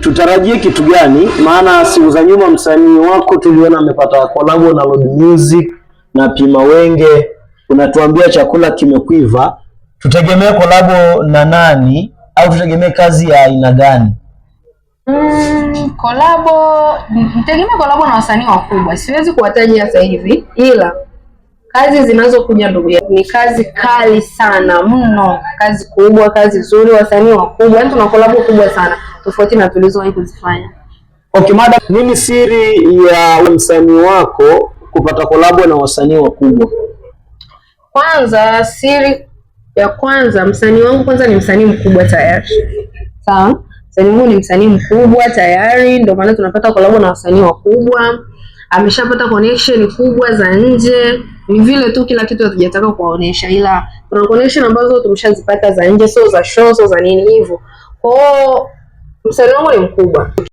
tutarajie kitu gani? Maana siku za nyuma msanii wako tuliona amepata kolabo na Lord Music na Pima Wenge, unatuambia chakula kimekuiva. Tutegemee kolabo na nani au tutegemee kazi ya aina gani? Nitegemea kolabo na wasanii wakubwa. Siwezi kuwataja sasa hivi, ila kazi zinazokuja ndugu yangu ni kazi kali sana mno, kazi kubwa, kazi nzuri, wasanii wakubwa. Yaani tuna kolabo kubwa sana tofauti na tulizowahi kuzifanya. Okay, madam, nini siri ya msanii wako kupata kolabo na wasanii wakubwa? Kwanza, siri ya kwanza, msanii wangu kwanza ni msanii mkubwa tayari. Sawa? Msanii wangu ni msanii mkubwa tayari, ndio maana tunapata kolabo na wasanii wakubwa. Ameshapata connection kubwa za nje. Ni vile tu kila kitu hatujataka kuwaonesha, ila kuna connection ambazo tumeshazipata za nje, sio za show, sio za nini hivyo. Kwa hiyo msanii wangu ni mkubwa.